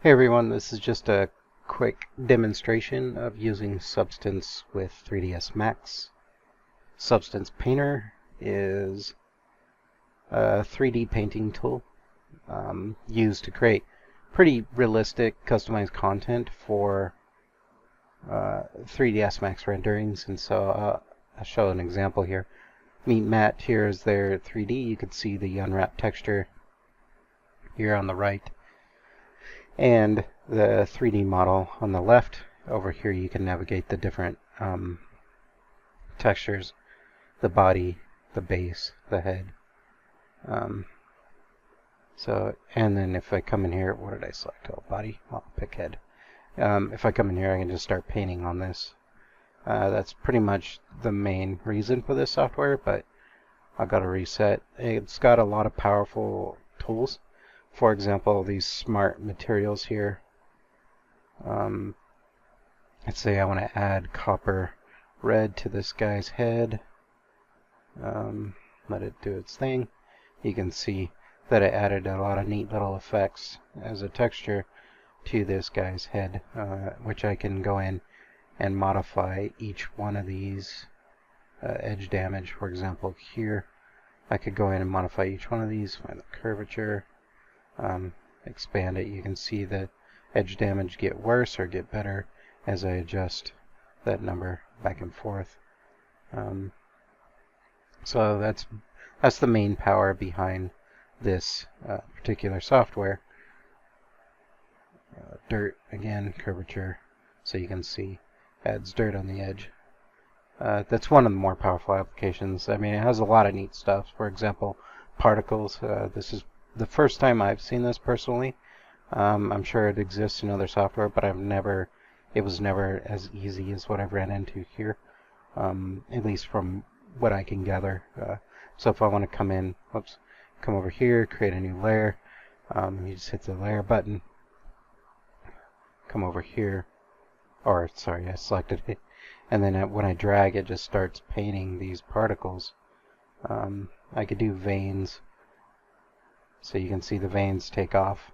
Hey everyone, this is just a quick demonstration of using Substance with 3ds Max. Substance Painter is a 3D painting tool used to create pretty realistic, customized content for 3ds Max renderings. And so I'll show an example here. Meet Matte here is their 3D. You can see the unwrapped texture here on the right, and the 3D model on the left. Over here you can navigate the different textures, the body, the base, the head. And then if I come in here, what did I select? Oh, body. I'll pick head. If I come in here, I can just start painting on this. That's pretty much the main reason for this software, but I've got to reset. It's got a lot of powerful tools. For example, these smart materials here. Let's say I want to add copper red to this guy's head. Let it do its thing. You can see that it added a lot of neat little effects as a texture to this guy's head, which I can go in and modify each one of these. Edge damage, for example, here. I could go in and modify each one of these, find the curvature, expand it. You can see the edge damage get worse or get better as I adjust that number back and forth. So that's the main power behind this particular software. Dirt, again, curvature, so you can see adds dirt on the edge. That's one of the more powerful applications. I mean, it has a lot of neat stuff. For example, particles. This is the first time I've seen this personally. I'm sure it exists in other software, but it was never as easy as what I've ran into here, at least from what I can gather. So if I want to come over here, create a new layer, you just hit the layer button, come over here, or sorry, I selected it, and then when I drag, it just starts painting these particles. I could do veins, so you can see the veins take off,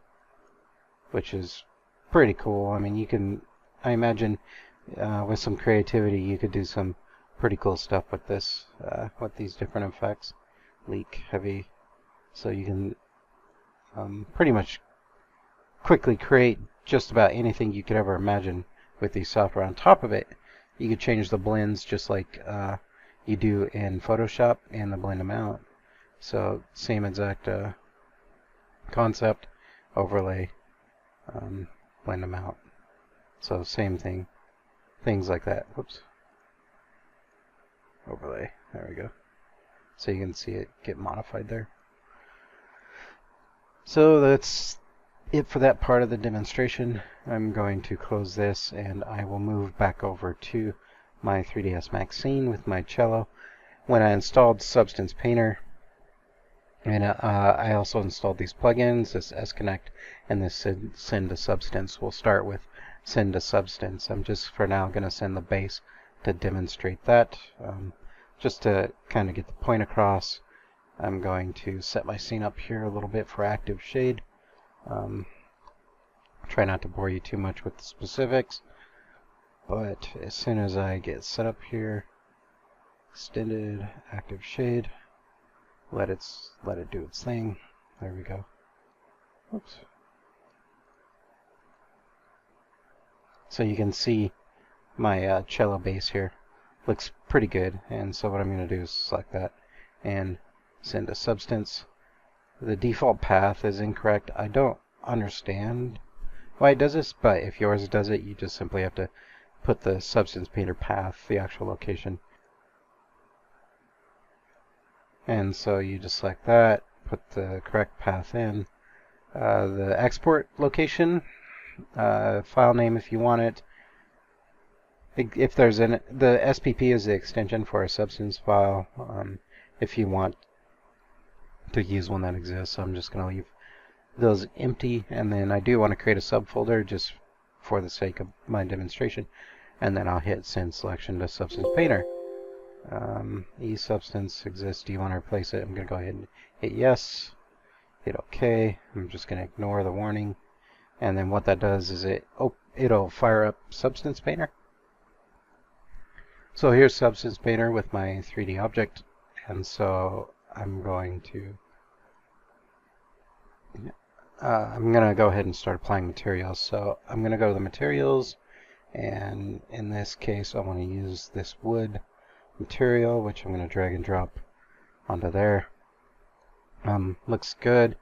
which is pretty cool. I mean, I imagine with some creativity you could do some pretty cool stuff with this, with these different effects. Leak, heavy, so you can pretty much quickly create just about anything you could ever imagine with these software. On top of it, you could change the blends just like you do in Photoshop and the blend amount. So same exact concept, overlay, blend amount. So same thing, things like that. Whoops. Overlay. There we go. So you can see it get modified there. So that's it for that part of the demonstration. I'm going to close this and I will move back over to my 3ds Max scene with my cello. When I installed Substance Painter, and I also installed these plugins, this S-Connect and this Send to Substance. We'll start with Send to Substance. I'm just for now going to send the base to demonstrate that. Just to kind of get the point across, I'm going to set my scene up here a little bit for active shade. Try not to bore you too much with the specifics, but as soon as I get set up here, extended active shade, let it do its thing. There we go. Oops. So you can see my cello bass here looks pretty good, and so what I'm going to do is select that and send to Substance. The default path is incorrect. I don't understand why it does this, but if yours does it, you just simply have to put the Substance Painter path, the actual location. And so you just select that, put the correct path in. The export location, file name if you want it. If there's the SPP is the extension for a substance file. If you want to use one that exists, I'm just going to leave those empty, and then I do want to create a subfolder just for the sake of my demonstration, and then I'll hit send selection to Substance Painter. eSubstance exists. Do you want to replace it? I'm going to go ahead and hit yes. Hit OK. I'm just going to ignore the warning. And then what that does is it'll fire up Substance Painter. So here's Substance Painter with my 3D object. And so I'm going to go ahead and start applying materials. So I'm going to go to the materials, and in this case I want to use this wood material, which I'm going to drag and drop onto there. Looks good.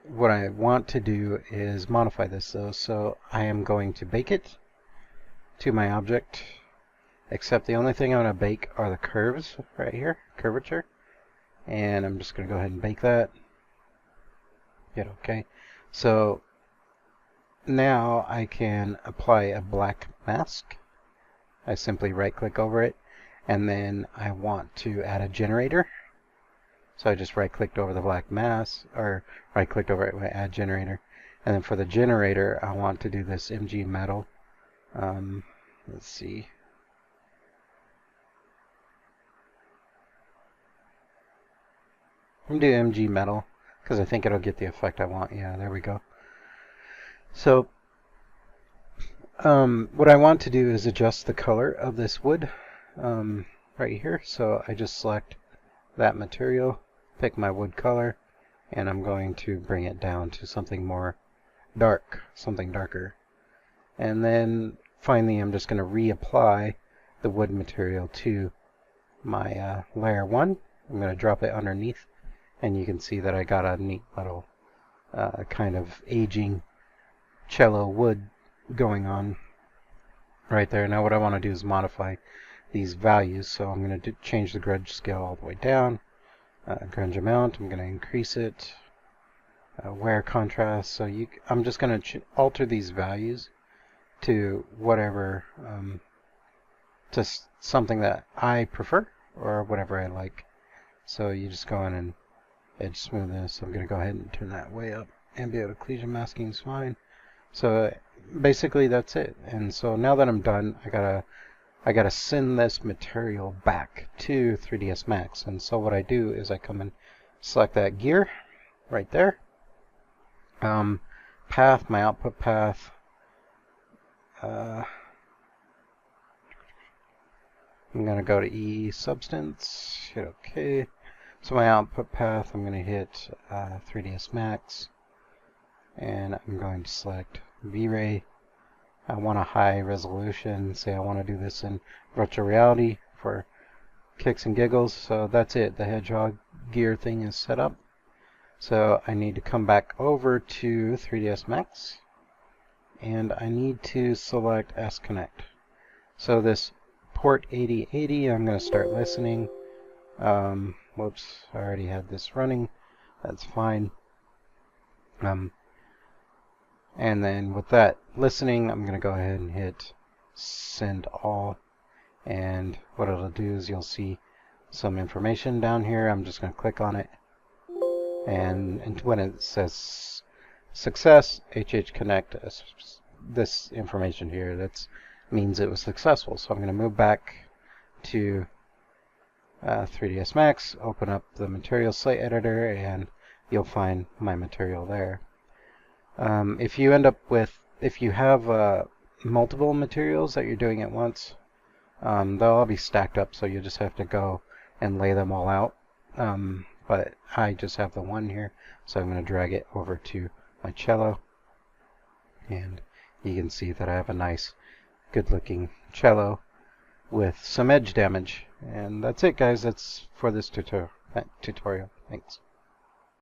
What I want to do is modify this though, so I am going to bake it to my object, except the only thing I'm going to bake are the curves right here, curvature, and I'm just going to go ahead and bake that. Hit OK. So now I can apply a black mask. I simply right click over it, and then I want to add a generator. So I just right clicked over the black mask, or right clicked over it with add generator, and then for the generator I want to do this MG metal. Let's see. I'm going to do MG metal because I think it'll get the effect I want. Yeah, there we go. So what I want to do is adjust the color of this wood right here. So I just select that material, pick my wood color, and I'm going to bring it down to something more dark, something darker. And then finally I'm just going to reapply the wood material to my layer 1. I'm going to drop it underneath, and you can see that I got a neat little kind of aging cello wood going on right there. Now what I want to do is modify these values, so I'm going to change the grudge scale all the way down. Grunge amount, I'm going to increase it. Wear contrast, so I'm just going to alter these values to whatever, to something that I prefer or whatever I like. So you just go in and edge smoothness. I'm going to go ahead and turn that way up. Ambient occlusion masking is fine. So basically that's it. And so now that I'm done, I gotta send this material back to 3ds Max. And so what I do is I come and select that gear right there. Path, my output path. I'm gonna go to E Substance, hit OK. So my output path, I'm gonna hit 3ds Max, and I'm going to select V-Ray. I want a high resolution. Say I want to do this in virtual reality for kicks and giggles. So that's it. The hedgehog gear thing is set up. So I need to come back over to 3ds Max, and I need to select S-Connect. So this port 8080, I'm going to start listening. Whoops, I already had this running. That's fine. And then with that listening, I'm going to go ahead and hit send all. And what it'll do is you'll see some information down here. I'm just going to click on it. And when it says success, HH Connect, this information here, that means it was successful. So I'm going to move back to 3ds Max, open up the material slate editor, and you'll find my material there. If you have multiple materials that you're doing at once, they'll all be stacked up, so you just have to go and lay them all out. But I just have the one here, so I'm going to drag it over to my cello, and you can see that I have a nice, good-looking cello with some edge damage. And that's it, guys. That's for this tutorial. Thanks.